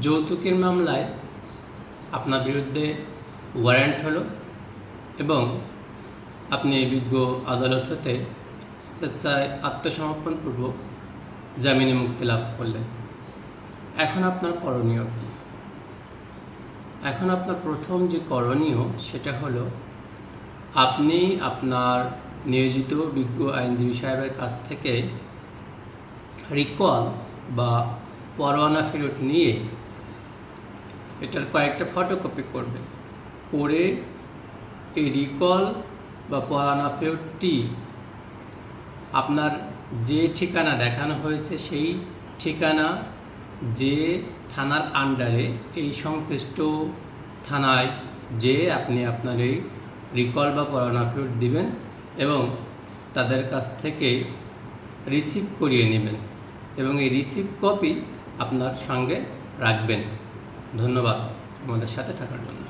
যৌতুকের মামলায় আপনার বিরুদ্ধে ওয়ারেন্ট হলো এবং আপনি বিজ্ঞ আদালত হতে স্বেচ্ছায় আত্মসমর্পণপূর্বক জামিনে মুক্তি লাভ করলেন। এখন আপনার করণীয় কী? এখন আপনার প্রথম যে করণীয় সেটা হলো আপনি আপনার নিয়োজিত বিজ্ঞ আইনজীবী সাহেবের কাছ থেকে রিকল বা পরোয়ানা ফেরত নিয়ে এটার কয়েকটা ফটোকপি করবেন। করে এই রিকল বা পরোয়ানা ফেরতটি আপনার যে ঠিকানা দেখানো হয়েছে সেই ঠিকানা যে থানার আন্ডারে এই সংশ্লিষ্ট থানায় যে আপনি আপনার এই রিকল বা পরোয়ানা ফেরত দিবেন এবং তাদের কাছ থেকে রিসিভ করিয়ে নেবেন এবং এই রিসিভ কপি আপনার সঙ্গে রাখবেন। ধন্যবাদ আমাদের সাথে থাকার জন্য।